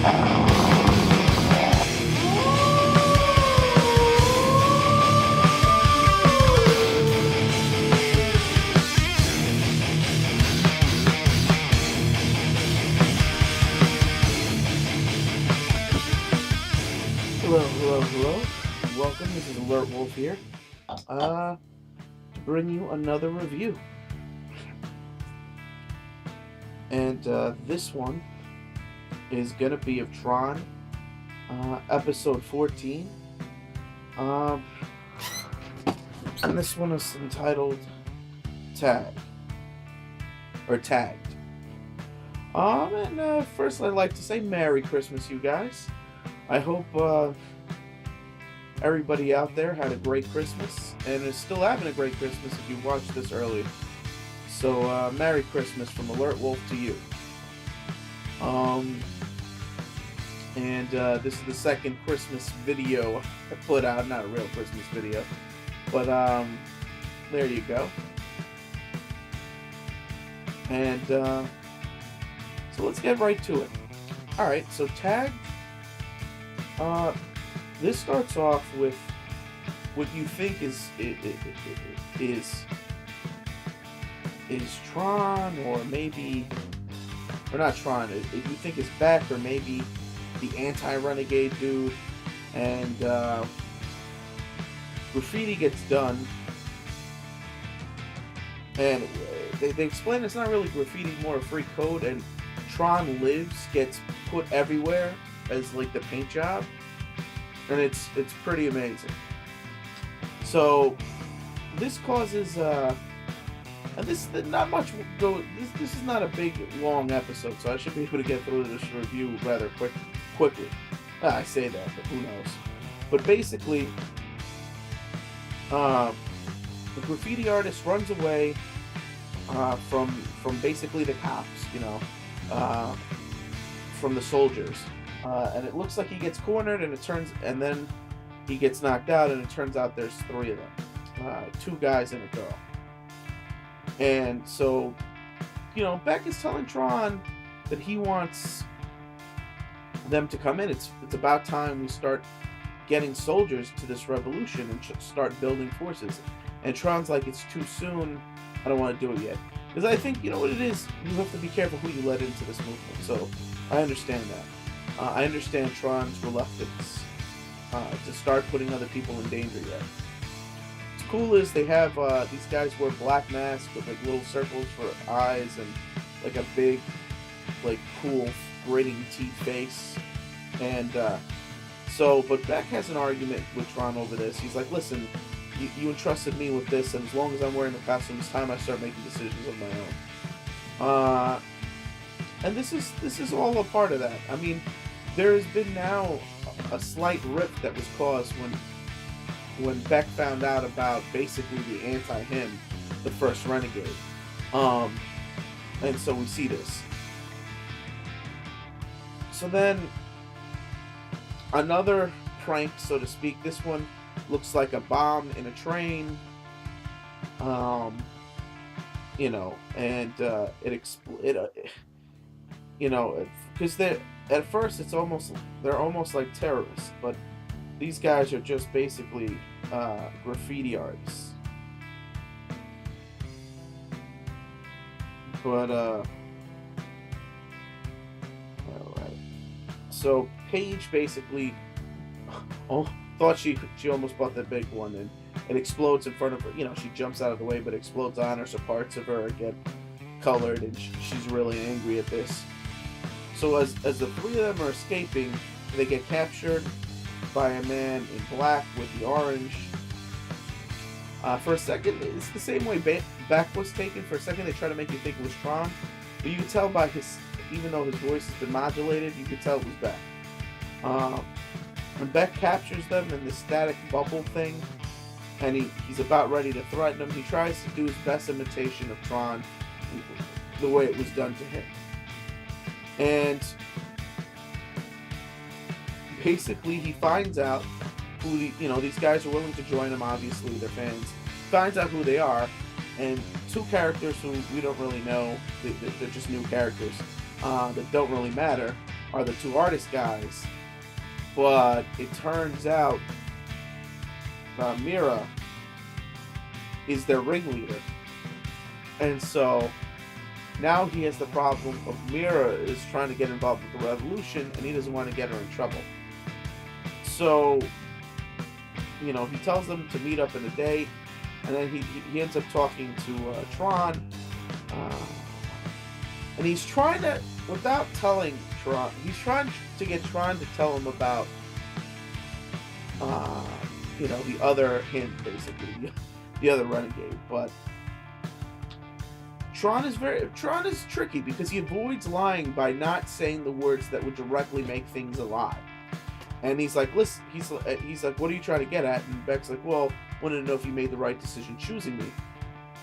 Hello. Welcome. This is Alertwolf here. To bring you another review. And this one is gonna be of Tron, episode 14. And this one is entitled Tagged. And first I'd like to say Merry Christmas, you guys. I hope everybody out there had a great Christmas and is still having a great Christmas if you watched this earlier. So, Merry Christmas from Alertwolf to you. This is the second Christmas video I put out. Not a real Christmas video, but there you go. And so let's get right to it. Alright, so Tagged. This starts off with what you think is Tron, or maybe, or not Tron. You think is Beck, or maybe the anti-renegade dude, and graffiti gets done, and they explain it's not really graffiti, more a free code, and Tron Lives gets put everywhere as like the paint job, and it's pretty amazing. So this causes and this not much go. This is not a big long episode, so I should be able to get through this review rather quickly. I say that, but who knows? But basically, the graffiti artist runs away from basically the cops, from the soldiers. And it looks like he gets cornered, and then he gets knocked out, and it turns out there's three of them, two guys and a girl. And so, Beck is telling Tron that he wants them to come in. It's about time we start getting soldiers to this revolution and start building forces. And Tron's like, it's too soon. I don't want to do it yet. Because I think, you know what it is? You have to be careful who you let into this movement. So I understand that. I understand Tron's reluctance to start putting other people in danger yet. What's cool is they have these guys wear black masks with like little circles for eyes and like a big, like cool grinning teeth face. And but Beck has an argument with Tron over this. He's like, listen, you entrusted me with this, and as long as I'm wearing the costume, it's time I start making decisions of my own. And this is all a part of that. I mean, there has been now a slight rift that was caused when Beck found out about basically the anti-him, the first renegade. And so we see this. So then, another prank, so to speak. This one looks like a bomb in a train. Because at first they're almost like terrorists, but these guys are just basically graffiti artists. But all right. So Paige basically thought she almost bought the big one, and it explodes in front of her. She jumps out of the way, but explodes on her, so parts of her get colored, and she's really angry at this. So as the three of them are escaping, they get captured by a man in black with the orange. For a second, it's the same way Beck was taken. For a second, they try to make you think it was Tron, but you could tell by even though his voice has been modulated, you could tell it was Beck. When Beck captures them in the static bubble thing, and he's about ready to threaten them, he tries to do his best imitation of Tron, the way it was done to him. And basically, he finds out who these guys are willing to join him. Obviously, they're fans. Finds out who they are, and two characters who we don't really know. They're just new characters that don't really matter. are the two artist guys, but it turns out Mira is their ringleader. And so now he has the problem of Mira is trying to get involved with the revolution, and he doesn't want to get her in trouble. So, you know, he tells them to meet up in a day, and then he ends up talking to Tron, and he's trying to, without telling Tron, he's trying to get Tron to tell him about, you know, the other him, basically, the other renegade. But Tron is tricky because he avoids lying by not saying the words that would directly make things alive. And he's like, listen, he's like, what are you trying to get at? And Beck's like, well, wanted to know if you made the right decision choosing me.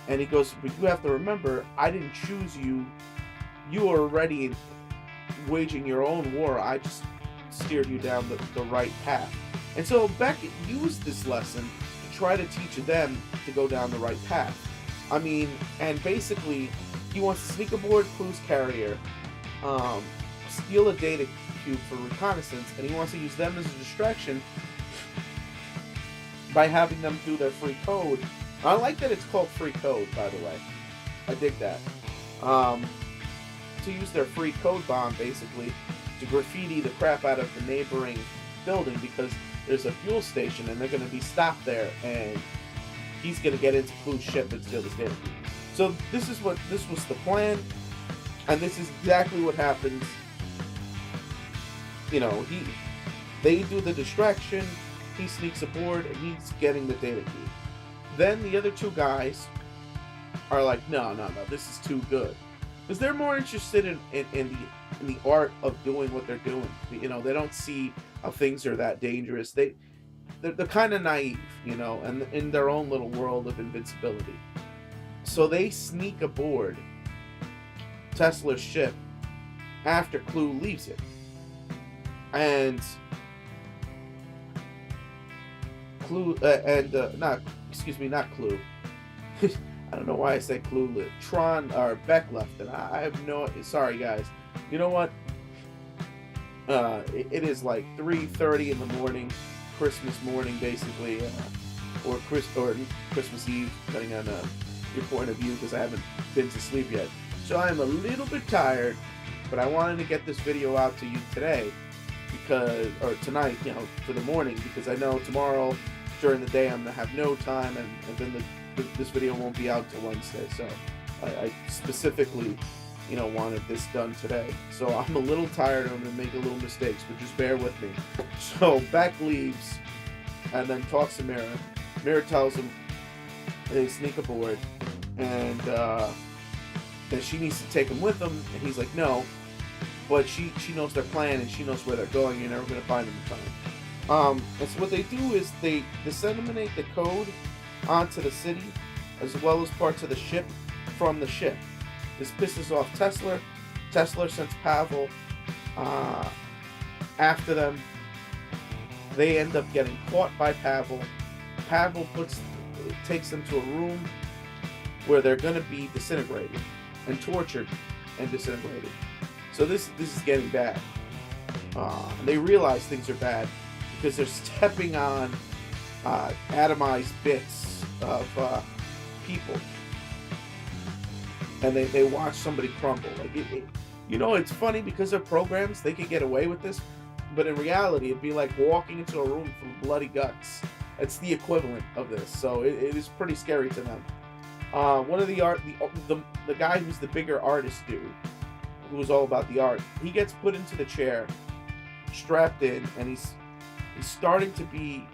And he goes, but you have to remember, I didn't choose you. You were already waging your own war. I just steered you down the right path. And so Beck used this lesson to try to teach them to go down the right path. I mean, and basically, he wants to sneak aboard Clue's carrier, steal a data cube for reconnaissance, and he wants to use them as a distraction by having them do their free code. I like that it's called free code, by the way. I dig that. To use their free code bomb, basically, to graffiti the crap out of the neighboring building, because there's a fuel station, and they're going to be stopped there, and he's going to get into Clue's ship and steal this data cube. So this was the plan, and this is exactly what happens. You know, they do the distraction, he sneaks aboard, and he's getting the data cube. Then the other two guys are like, no, this is too good. Because they're more interested in the art of doing what they're doing. You know, they don't see how things are that dangerous. They're kind of naive, you know, and in their own little world of invincibility. So they sneak aboard Tesla's ship after Clue leaves it. And Clue, not Clue. I don't know why I said Clue. Tron, or Beck left, and I have no, sorry guys. You know what? It is like 3:30 in the morning, Christmas morning, basically, or Christmas Eve, depending on your point of view, because I haven't been to sleep yet. So I'm a little bit tired, but I wanted to get this video out to you today, or tonight, you know, for the morning, because I know tomorrow during the day I'm gonna have no time, and then this video won't be out till Wednesday. So I specifically, you know, wanted this done today. So I'm a little tired. I'm gonna make a little mistakes, but just bear with me. So Beck leaves, and then talks to Mira. Mira tells him they sneak aboard, and that she needs to take him with them, and he's like, no. But she knows their plan, and she knows where they're going. You're never gonna find them in time. And so what they do is they disseminate the code onto the city, as well as parts of the ship from the ship. This pisses off Tesla. Tesla sends Pavel after them. They end up getting caught by Pavel. Pavel takes them to a room where they're going to be disintegrated and tortured and disintegrated. So this is getting bad. And they realize things are bad because they're stepping on atomized bits of people, and they watch somebody crumble. Like you know, it's funny because they're programs, they could get away with this, but in reality, it'd be like walking into a room full of bloody guts. It's the equivalent of this, so it is pretty scary to them. One of the guy who's the bigger artist dude, who's all about the art, he gets put into the chair, strapped in, and he's starting to be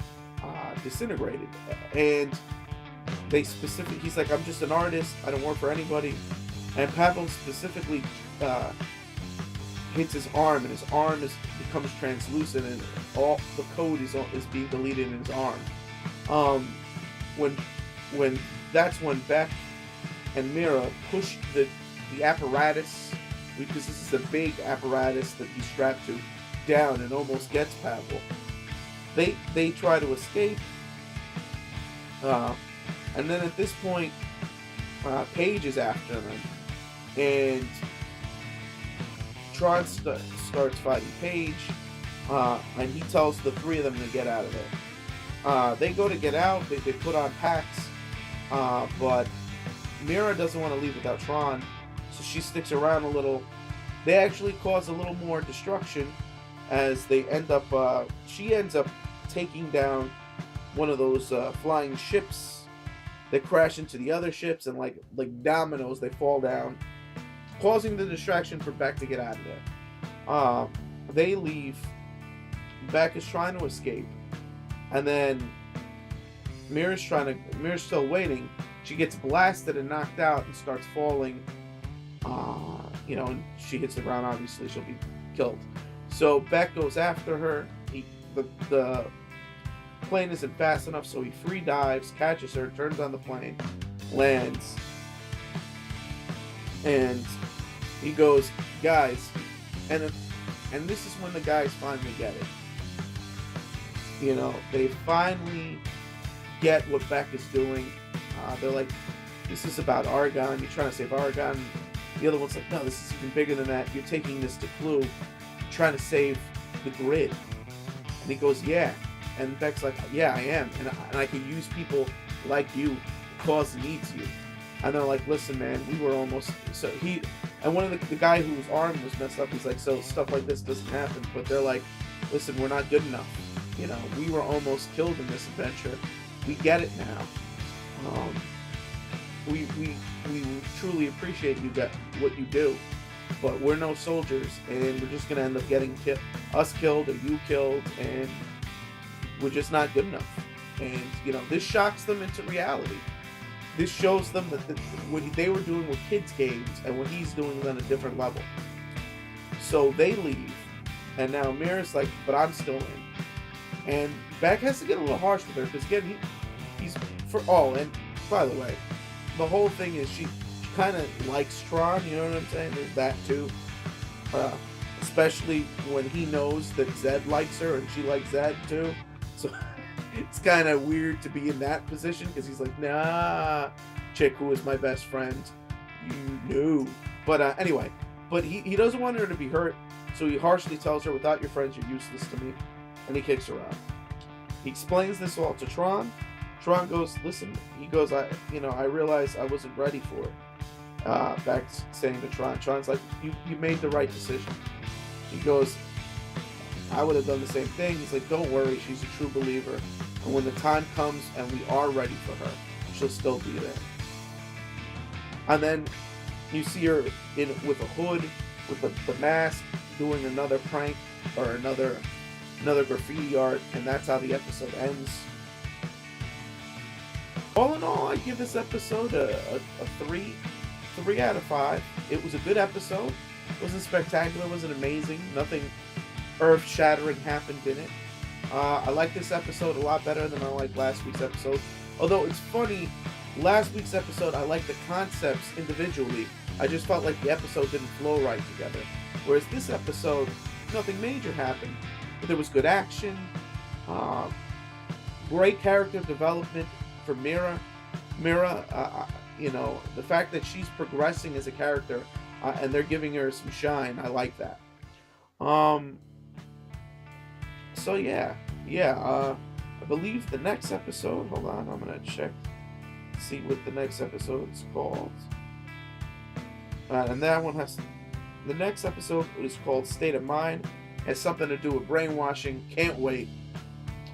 disintegrated. And he's like, I'm just an artist, I don't work for anybody. And Pavel specifically hits his arm, and his arm becomes translucent, and all the code is being deleted in his arm. When that's when Beck and Mira push the apparatus, because this is a big apparatus that he's strapped to, down, and almost gets Pavel. They try to escape, and then at this point, Paige is after them, and Tron starts fighting Paige, and he tells the three of them to get out of there. They go to get out, they put on packs, but Mira doesn't want to leave without Tron, so she sticks around a little. They actually cause a little more destruction as they end up, she ends up taking down one of those flying ships that crash into the other ships, and like dominoes, they fall down, causing the distraction for Beck to get out of there. They leave. Beck is trying to escape, and then Mira's still waiting. She gets blasted and knocked out and starts falling. And she hits the ground. Obviously, she'll be killed. So Beck goes after her. The plane isn't fast enough, so he free dives, catches her, turns on the plane, lands, and he goes, guys, and this is when the guys finally get it. They finally get what Beck is doing. They're like, this is about Argon. You're trying to save Argon. The other one's like, no, this is even bigger than that. You're taking this to Clue, trying to save the grid. And he goes, yeah. And Beck's like, yeah, I am. And I can use people like you. The cause needs you. And they're like, listen, man, we were almost... And one of the guy whose arm was messed up, he's like, so stuff like this doesn't happen. But they're like, listen, we're not good enough. We were almost killed in this adventure. We get it now. We truly appreciate what you do, but we're no soldiers, and we're just gonna end up getting us killed or you killed, and we're just not good enough. And this shocks them into reality. This shows them that what they were doing were kids' games, and what he's doing is on a different level. So they leave, and now Mira's like, but I'm still in. And Beck has to get a little harsh with her, because again, he's for all. And by the way, the whole thing is she kind of likes Tron, you know what I'm saying? There's that too. Especially when he knows that Zed likes her and she likes Zed too. So it's kind of weird to be in that position, because he's like, nah, chick who is my best friend, you knew. But anyway, but he doesn't want her to be hurt, so he harshly tells her, without your friends, you're useless to me, and he kicks her out. He explains this all to Tron. Tron goes, listen, he goes, I realized I wasn't ready for it. Beck's saying to Tron. Tron's like, you made the right decision. He goes, I would have done the same thing. He's like, don't worry, she's a true believer. And when the time comes and we are ready for her, she'll still be there. And then you see her with a hood, with the mask, doing another prank or another graffiti art, and that's how the episode ends. All in all, I give this episode a 3 out of 5. It was a good episode. It wasn't spectacular, it wasn't amazing. Nothing earth-shattering happened in it. I like this episode a lot better than I liked last week's episode. Although it's funny, last week's episode, I liked the concepts individually. I just felt like the episode didn't flow right together. Whereas this episode, nothing major happened. But there was good action, great character development for Mira. The fact that she's progressing as a character, and they're giving her some shine, I like that. I believe the next episode, hold on, I'm gonna check, see what the next episode's called. And that one the next episode is called State of Mind. Has something to do with brainwashing. Can't wait.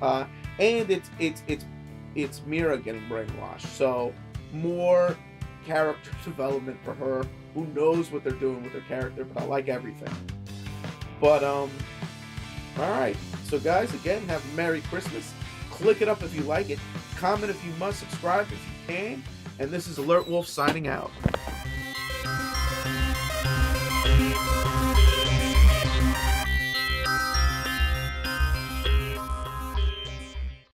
And it's Mira getting brainwashed. So more character development for her. Who knows what they're doing with her character? But I like everything. But all right. So guys, again, have a Merry Christmas. Click it up if you like it. Comment if you must. Subscribe if you can. And this is Alert Wolf signing out.